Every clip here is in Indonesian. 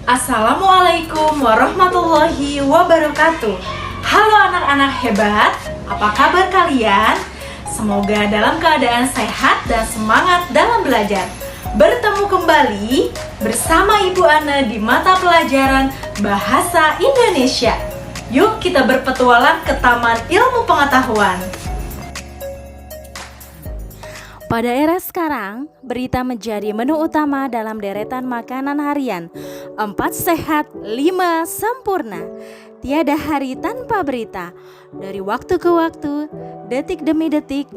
Assalamualaikum warahmatullahi wabarakatuh. Halo anak-anak hebat, apa kabar kalian? Semoga dalam keadaan sehat dan semangat dalam belajar. Bertemu kembali bersama Ibu Ana di mata pelajaran Bahasa Indonesia. Yuk kita berpetualang ke Taman Ilmu Pengetahuan. Pada era sekarang, berita menjadi menu utama dalam deretan makanan harian. 4 sehat, 5 sempurna. Tiada hari tanpa berita. Dari waktu ke waktu, detik demi detik,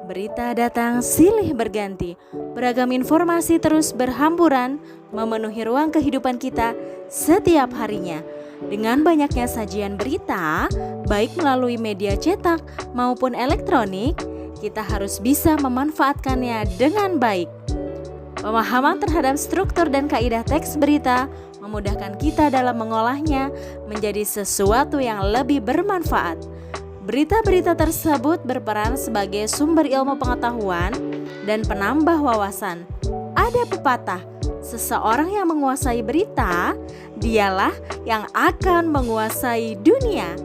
berita datang silih berganti. Beragam informasi terus berhamburan memenuhi ruang kehidupan kita setiap harinya. Dengan banyaknya sajian berita, baik melalui media cetak maupun elektronik, kita harus bisa memanfaatkannya dengan baik. Pemahaman terhadap struktur dan kaidah teks berita memudahkan kita dalam mengolahnya menjadi sesuatu yang lebih bermanfaat. Berita-berita tersebut berperan sebagai sumber ilmu pengetahuan dan penambah wawasan. Ada pepatah, seseorang yang menguasai berita, dialah yang akan menguasai dunia.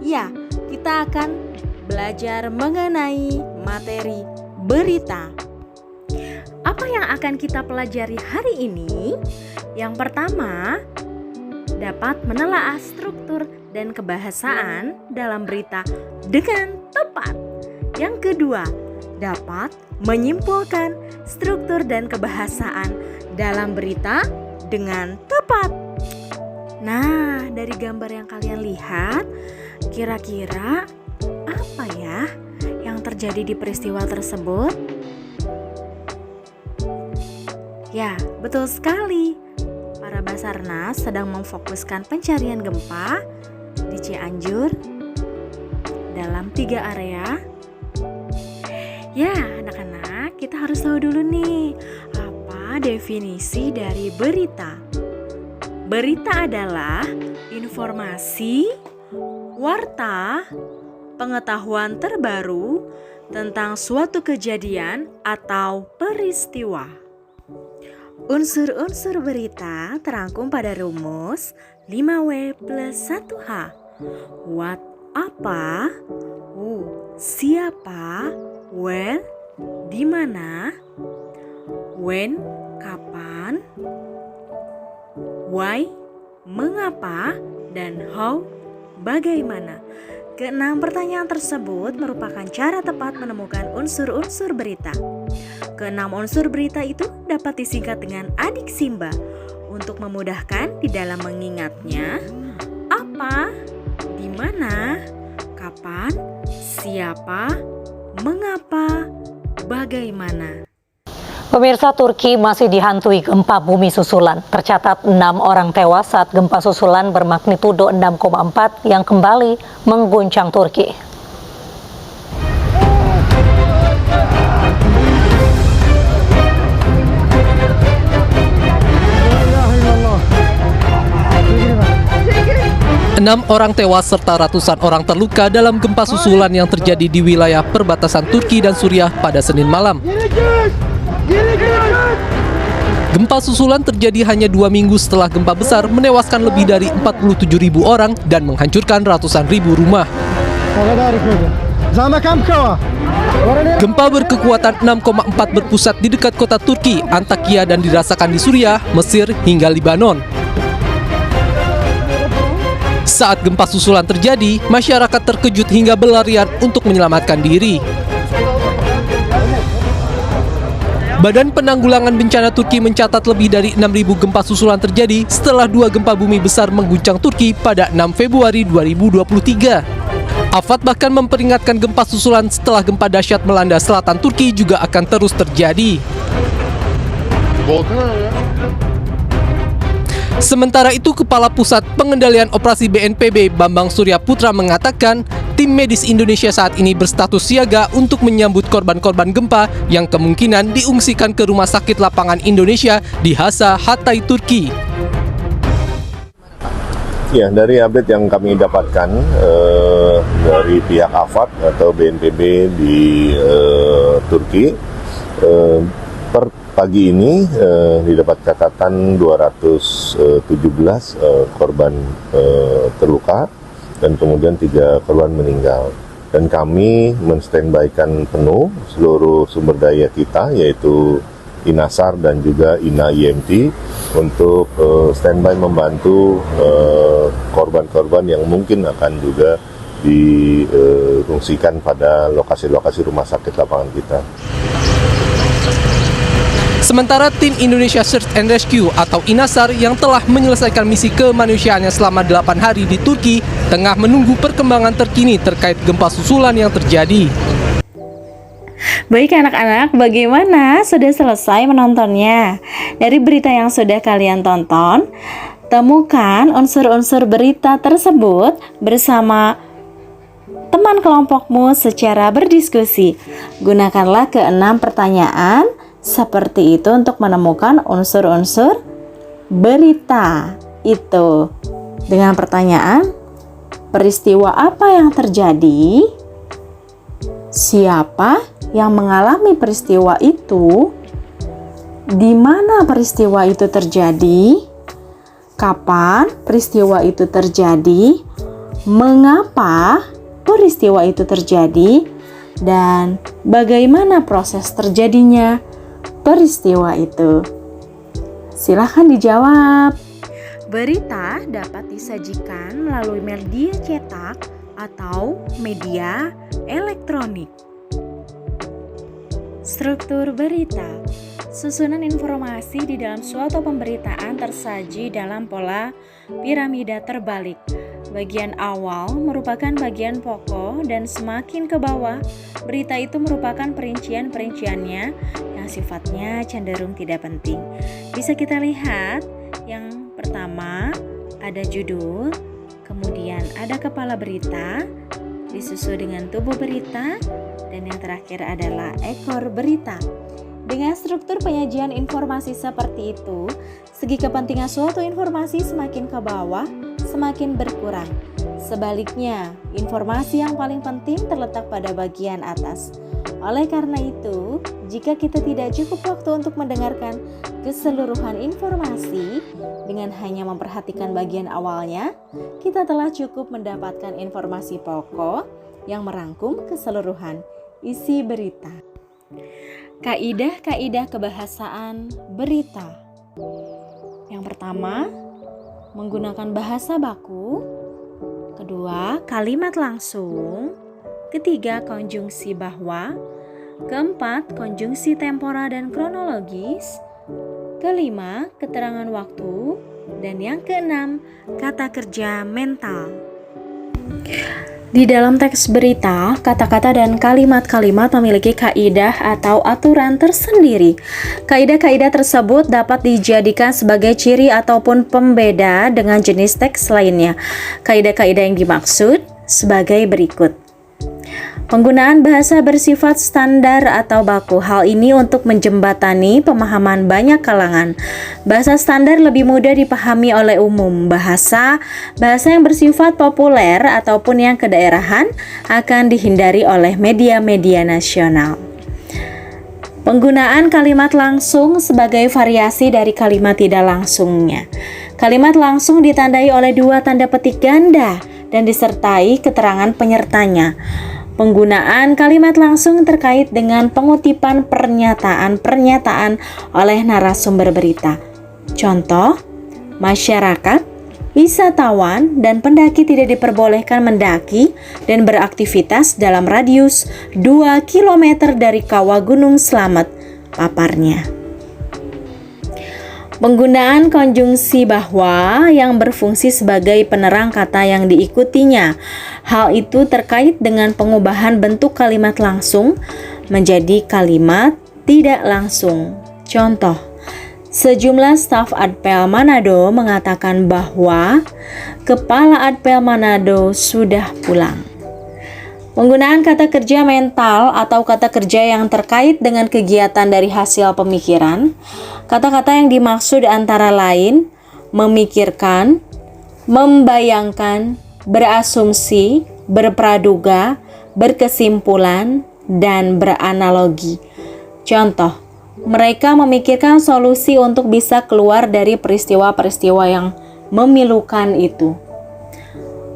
Ya, kita akan belajar mengenai materi berita. Apa yang akan kita pelajari hari ini? Yang pertama, dapat menelaah struktur dan kebahasaan dalam berita dengan tepat. Yang kedua, dapat menyimpulkan struktur dan kebahasaan dalam berita dengan tepat. Nah, dari gambar yang kalian lihat, kira-kira apa ya yang terjadi di peristiwa tersebut? Ya, betul sekali. Para Basarnas sedang memfokuskan pencarian gempa di Cianjur dalam 3 area. Ya, anak-anak, kita harus tahu dulu nih, apa definisi dari berita. Berita adalah informasi, warta, pengetahuan terbaru tentang suatu kejadian atau peristiwa. Unsur-unsur berita terangkum pada rumus 5W plus 1H. What, apa, who, siapa, where, di mana, when, kapan, why, mengapa, dan how, bagaimana. Keenam pertanyaan tersebut merupakan cara tepat menemukan unsur-unsur berita. Keenam unsur berita itu dapat disingkat dengan adik Simba. Untuk memudahkan di dalam mengingatnya, apa, di mana, kapan, siapa, mengapa, bagaimana. Pemirsa, Turki masih dihantui gempa bumi susulan. Tercatat 6 orang tewas saat gempa susulan bermagnitudo 6,4 yang kembali mengguncang Turki. Enam orang tewas serta ratusan orang terluka dalam gempa susulan yang terjadi di wilayah perbatasan Turki dan Suriah pada Senin malam. Gempa susulan terjadi hanya 2 minggu setelah gempa besar menewaskan lebih dari 47.000 orang dan menghancurkan ratusan ribu rumah. Gempa berkekuatan 6,4 berpusat di dekat kota Turki, Antakya, dan dirasakan di Suriah, Mesir, hingga Libanon. Saat gempa susulan terjadi, masyarakat terkejut hingga berlarian untuk menyelamatkan diri. Badan Penanggulangan Bencana Turki mencatat lebih dari 6.000 gempa susulan terjadi setelah 2 gempa bumi besar mengguncang Turki pada 6 Februari 2023. Afad bahkan memperingatkan gempa susulan setelah gempa dahsyat melanda selatan Turki juga akan terus terjadi. Sementara itu, Kepala Pusat Pengendalian Operasi BNPB Bambang Surya Putra mengatakan tim medis Indonesia saat ini berstatus siaga untuk menyambut korban-korban gempa yang kemungkinan diungsikan ke Rumah Sakit Lapangan Indonesia di Hasa, Hatay, Turki. Ya, dari update yang kami dapatkan dari pihak AFAD atau BNPB di Turki, per pagi ini didapat catatan 217 korban terluka dan kemudian 3 korban meninggal. Dan kami menstandby-kan penuh seluruh sumber daya kita, yaitu INASAR dan juga INA IMT untuk standby membantu korban-korban yang mungkin akan juga diungsikan pada lokasi-lokasi rumah sakit lapangan kita. Sementara tim Indonesia Search and Rescue atau INASAR yang telah menyelesaikan misi kemanusiaannya selama 8 hari di Turki tengah menunggu perkembangan terkini terkait gempa susulan yang terjadi. Baik anak-anak, bagaimana? Sudah selesai menontonnya? Dari berita yang sudah kalian tonton, temukan unsur-unsur berita tersebut bersama teman kelompokmu secara berdiskusi. Gunakanlah ke-6 pertanyaan seperti itu untuk menemukan unsur-unsur berita itu. Dengan pertanyaan, peristiwa apa yang terjadi? Siapa yang mengalami peristiwa itu? Di mana peristiwa itu terjadi? Kapan peristiwa itu terjadi? Mengapa peristiwa itu terjadi? Dan bagaimana proses terjadinya peristiwa itu? Silahkan dijawab. Berita dapat disajikan melalui media cetak atau media elektronik. Struktur berita. Susunan informasi di dalam suatu pemberitaan tersaji dalam pola piramida terbalik. Bagian awal merupakan bagian pokok dan semakin ke bawah, berita itu merupakan perincian-perinciannya yang sifatnya cenderung tidak penting. Bisa kita lihat, yang pertama ada judul, kemudian ada kepala berita, disusul dengan tubuh berita, dan yang terakhir adalah ekor berita. Dengan struktur penyajian informasi seperti itu, segi kepentingan suatu informasi semakin ke bawah, semakin berkurang. Sebaliknya, informasi yang paling penting terletak pada bagian atas. Oleh karena itu, jika kita tidak cukup waktu untuk mendengarkan keseluruhan informasi dengan hanya memperhatikan bagian awalnya, kita telah cukup mendapatkan informasi pokok yang merangkum keseluruhan isi berita. Kaidah-kaidah kebahasaan berita. Yang pertama, menggunakan bahasa baku. Kedua, kalimat langsung. Ketiga, konjungsi bahwa. Keempat, konjungsi temporal dan kronologis. Kelima, keterangan waktu. Dan yang keenam, kata kerja mental. Di dalam teks berita, kata-kata dan kalimat-kalimat memiliki kaidah atau aturan tersendiri. Kaidah-kaidah tersebut dapat dijadikan sebagai ciri ataupun pembeda dengan jenis teks lainnya. Kaidah-kaidah yang dimaksud sebagai berikut. Penggunaan bahasa bersifat standar atau baku. Hal ini untuk menjembatani pemahaman banyak kalangan. Bahasa standar lebih mudah dipahami oleh umum. Bahasa yang bersifat populer ataupun yang kedaerahan akan dihindari oleh media-media nasional. Penggunaan kalimat langsung sebagai variasi dari kalimat tidak langsungnya. Kalimat langsung ditandai oleh 2 tanda petik ganda dan disertai keterangan penyertanya. Penggunaan kalimat langsung terkait dengan pengutipan pernyataan-pernyataan oleh narasumber berita. Contoh, masyarakat, wisatawan, dan pendaki tidak diperbolehkan mendaki dan beraktivitas dalam radius 2 km dari kawah Gunung Slamet, paparnya. Penggunaan konjungsi bahwa yang berfungsi sebagai penerang kata yang diikutinya. Hal itu terkait dengan pengubahan bentuk kalimat langsung menjadi kalimat tidak langsung. Contoh, sejumlah staf Adpel Manado mengatakan bahwa Kepala Adpel Manado sudah pulang. Penggunaan kata kerja mental atau kata kerja yang terkait dengan kegiatan dari hasil pemikiran. Kata-kata yang dimaksud antara lain memikirkan, membayangkan, berasumsi, berpraduga, berkesimpulan, dan beranalogi. Contoh, mereka memikirkan solusi untuk bisa keluar dari peristiwa-peristiwa yang memilukan itu.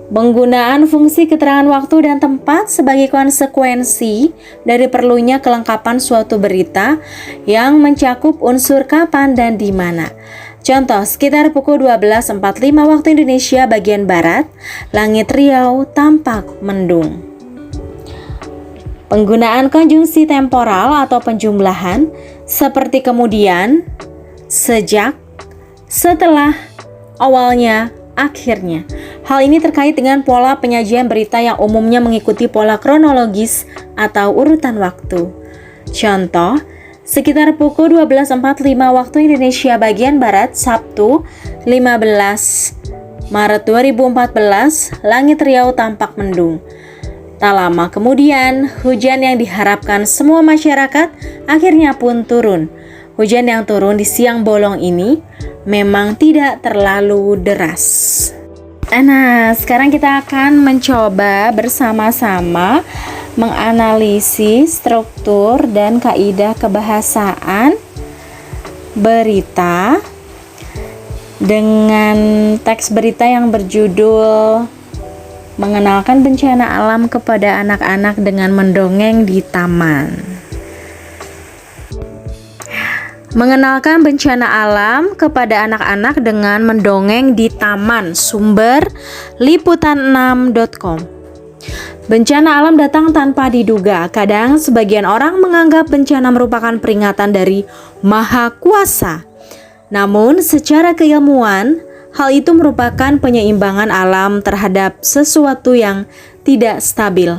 Penggunaan fungsi keterangan waktu dan tempat sebagai konsekuensi dari perlunya kelengkapan suatu berita yang mencakup unsur kapan dan di mana. Contoh, sekitar pukul 12.45 waktu Indonesia bagian Barat, langit Riau tampak mendung. Penggunaan konjungsi temporal atau penjumlahan seperti kemudian, sejak, setelah, awalnya, akhirnya. Hal ini terkait dengan pola penyajian berita yang umumnya mengikuti pola kronologis atau urutan waktu. Contoh, sekitar pukul 12.45 waktu Indonesia bagian Barat, Sabtu 15 Maret 2014, langit Riau tampak mendung. Tak lama kemudian, hujan yang diharapkan semua masyarakat akhirnya pun turun. Hujan yang turun di siang bolong ini memang tidak terlalu deras. Nah, sekarang kita akan mencoba bersama-sama menganalisis struktur dan kaidah kebahasaan berita dengan teks berita yang berjudul Mengenalkan Bencana Alam kepada Anak-anak dengan Mendongeng di Taman. Mengenalkan bencana alam kepada anak-anak dengan mendongeng di taman. Sumber liputan6.com. Bencana alam datang tanpa diduga. Kadang sebagian orang menganggap bencana merupakan peringatan dari Maha Kuasa. Namun secara keilmuan, hal itu merupakan penyeimbangan alam terhadap sesuatu yang tidak stabil.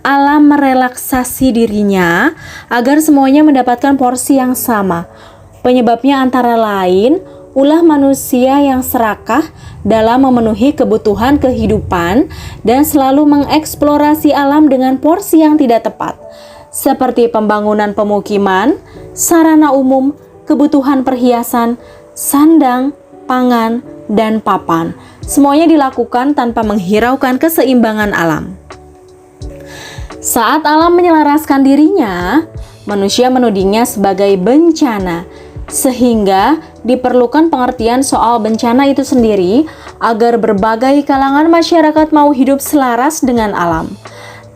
Alam merelaksasi dirinya agar semuanya mendapatkan porsi yang sama. Penyebabnya antara lain ulah manusia yang serakah dalam memenuhi kebutuhan kehidupan dan selalu mengeksplorasi alam dengan porsi yang tidak tepat, seperti pembangunan pemukiman, sarana umum, kebutuhan perhiasan, sandang, pangan, dan papan. Semuanya dilakukan tanpa menghiraukan keseimbangan alam. Saat alam menyelaraskan dirinya, manusia menudingnya sebagai bencana, sehingga diperlukan pengertian soal bencana itu sendiri agar berbagai kalangan masyarakat mau hidup selaras dengan alam.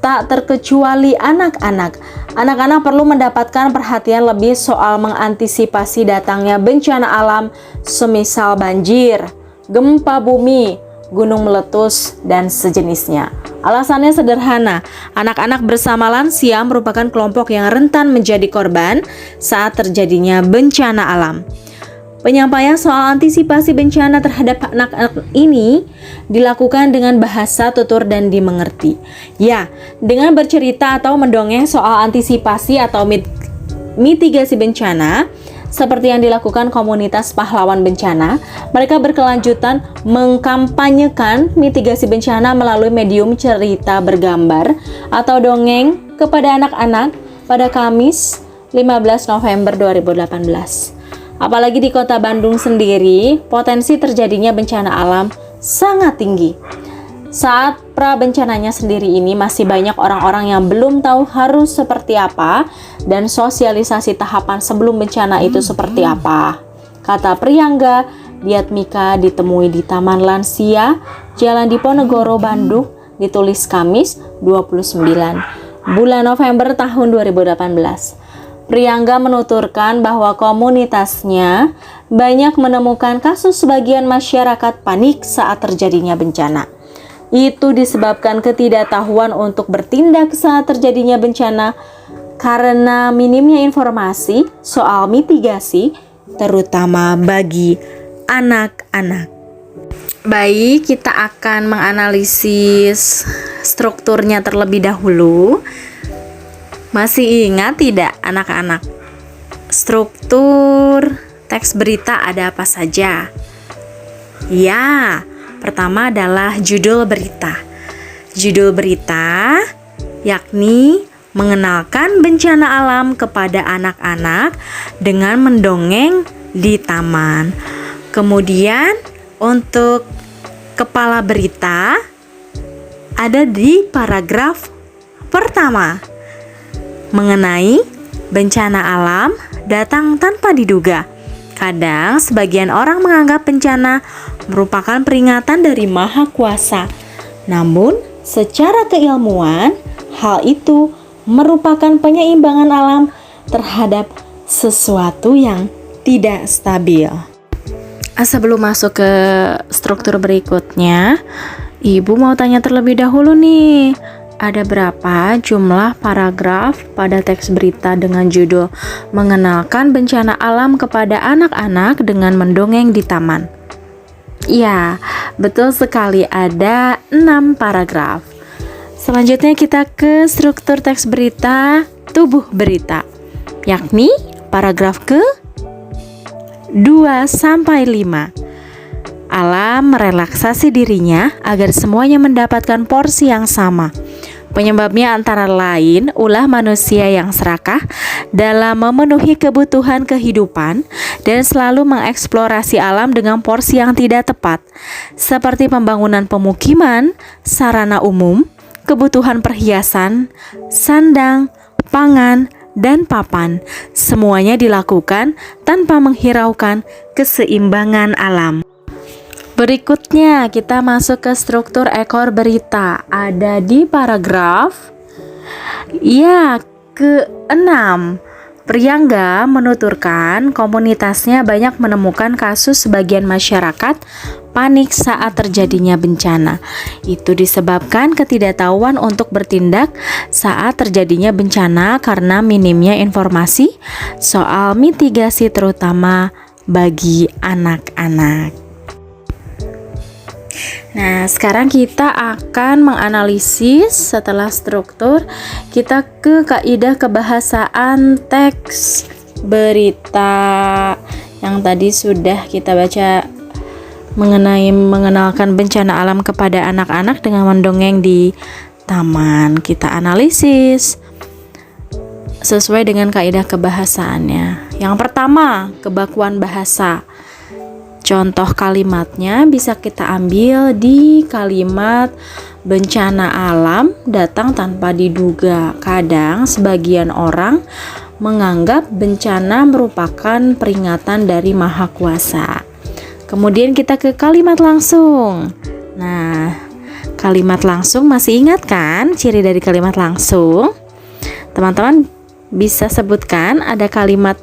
Tak terkecuali anak-anak. Anak-anak perlu mendapatkan perhatian lebih soal mengantisipasi datangnya bencana alam semisal banjir, gempa bumi, gunung meletus, dan sejenisnya. Alasannya sederhana, anak-anak bersama lansia merupakan kelompok yang rentan menjadi korban saat terjadinya bencana alam. Penyampaian soal antisipasi bencana terhadap anak-anak ini dilakukan dengan bahasa tutur dan dimengerti. Ya, dengan bercerita atau mendongeng soal antisipasi atau mitigasi bencana, seperti yang dilakukan komunitas pahlawan bencana, mereka berkelanjutan mengkampanyekan mitigasi bencana melalui medium cerita bergambar atau dongeng kepada anak-anak pada Kamis 15 November 2018. Apalagi di kota Bandung sendiri, potensi terjadinya bencana alam sangat tinggi. Saat pra-bencananya sendiri ini masih banyak orang-orang yang belum tahu harus seperti apa dan sosialisasi tahapan sebelum bencana itu seperti apa. Kata Priyangga Diatmika ditemui di Taman Lansia, Jalan Diponegoro, Bandung, ditulis Kamis 29 bulan November tahun 2018. Priyangga menuturkan bahwa komunitasnya banyak menemukan kasus sebagian masyarakat panik saat terjadinya bencana. Itu disebabkan ketidaktahuan untuk bertindak saat terjadinya bencana karena minimnya informasi soal mitigasi, terutama bagi anak-anak. Baik, kita akan menganalisis strukturnya terlebih dahulu. Masih ingat tidak anak-anak? Struktur teks berita ada apa saja? Ya, pertama adalah judul berita. Judul berita yakni mengenalkan bencana alam kepada anak-anak dengan mendongeng di taman. Kemudian untuk kepala berita ada di paragraf pertama mengenai bencana alam datang tanpa diduga. Kadang sebagian orang menganggap bencana merupakan peringatan dari Maha Kuasa. Namun, secara keilmuan, hal itu merupakan penyeimbangan alam terhadap sesuatu yang tidak stabil. Sebelum masuk ke struktur berikutnya, Ibu mau tanya terlebih dahulu nih, ada berapa jumlah paragraf pada teks berita dengan judul "Mengenalkan Bencana Alam kepada Anak-anak dengan Mendongeng di Taman"? Ya, betul sekali, ada 6 paragraf. Selanjutnya kita ke struktur teks berita tubuh berita, yakni paragraf ke 2-5. Alam merelaksasi dirinya agar semuanya mendapatkan porsi yang sama. Penyebabnya antara lain ulah manusia yang serakah dalam memenuhi kebutuhan kehidupan dan selalu mengeksplorasi alam dengan porsi yang tidak tepat, seperti pembangunan pemukiman, sarana umum, kebutuhan perhiasan, sandang, pangan, dan papan. Semuanya dilakukan tanpa menghiraukan keseimbangan alam. Berikutnya kita masuk ke struktur ekor berita. Ada di paragraf ke-6. Priangga menuturkan komunitasnya banyak menemukan kasus sebagian masyarakat panik saat terjadinya bencana. Itu disebabkan ketidaktahuan untuk bertindak saat terjadinya bencana karena minimnya informasi soal mitigasi terutama bagi anak-anak. Nah, sekarang kita akan menganalisis setelah struktur, kita ke kaidah kebahasaan teks berita yang tadi sudah kita baca mengenai mengenalkan bencana alam kepada anak-anak dengan mendongeng di taman. Kita analisis sesuai dengan kaidah kebahasaannya. Yang pertama, kebakuan bahasa. Contoh kalimatnya bisa kita ambil di kalimat bencana alam datang tanpa diduga. Kadang sebagian orang menganggap bencana merupakan peringatan dari Maha Kuasa. Kemudian kita ke kalimat langsung. Nah, kalimat langsung masih ingat kan ciri dari kalimat langsung? Teman-teman bisa sebutkan ada kalimat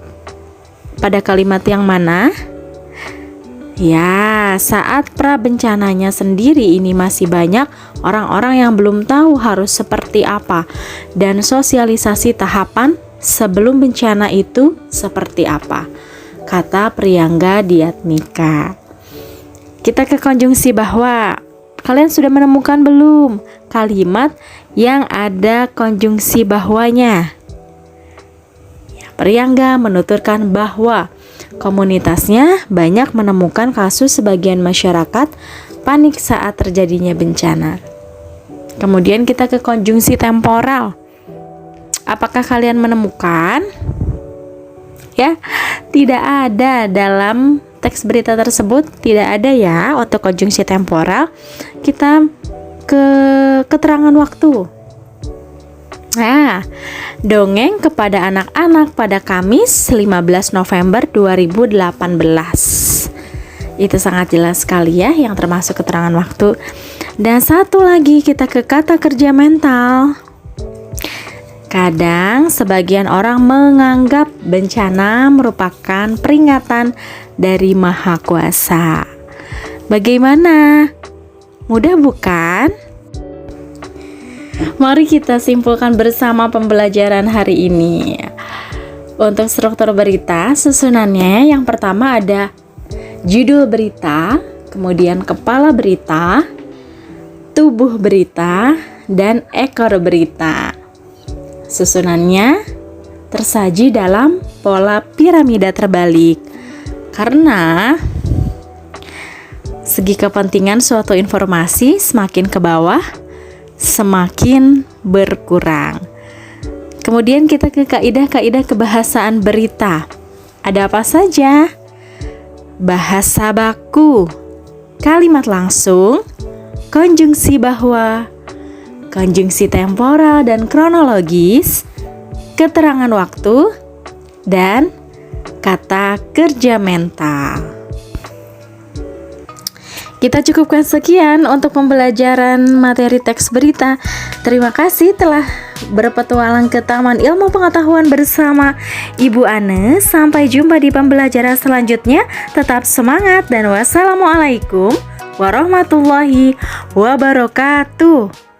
pada kalimat yang mana? Ya, saat prabencananya sendiri ini masih banyak orang-orang yang belum tahu harus seperti apa dan sosialisasi tahapan sebelum bencana itu seperti apa, kata Priangga Diatmika. Kita ke konjungsi bahwa. Kalian sudah menemukan belum kalimat yang ada konjungsi bahwanya? Priangga menuturkan bahwa komunitasnya banyak menemukan kasus sebagian masyarakat panik saat terjadinya bencana. Kemudian kita ke konjungsi temporal. Apakah kalian menemukan? Ya, tidak ada dalam teks berita tersebut, tidak ada ya untuk konjungsi temporal. Kita ke keterangan waktu. Nah, dongeng kepada anak-anak pada Kamis 15 November 2018. Itu sangat jelas sekali ya yang termasuk keterangan waktu. Dan satu lagi kita ke kata kerja mental. Kadang sebagian orang menganggap bencana merupakan peringatan dari Maha Kuasa. Bagaimana? Mudah bukan? Mari kita simpulkan bersama pembelajaran hari ini. Untuk struktur berita, susunannya yang pertama ada judul berita, kemudian kepala berita, tubuh berita, dan ekor berita. Susunannya tersaji dalam pola piramida terbalik. Karena segi kepentingan suatu informasi semakin ke bawah, semakin berkurang. Kemudian kita ke kaidah-kaidah kebahasaan berita. Ada apa saja? Bahasa baku, kalimat langsung, konjungsi bahwa, konjungsi temporal dan kronologis, keterangan waktu, dan kata kerja mental. Kita cukupkan sekian untuk pembelajaran materi teks berita. Terima kasih telah berpetualang ke Taman Ilmu Pengetahuan bersama Ibu Ane. Sampai jumpa di pembelajaran selanjutnya. Tetap semangat dan wassalamualaikum warahmatullahi wabarakatuh.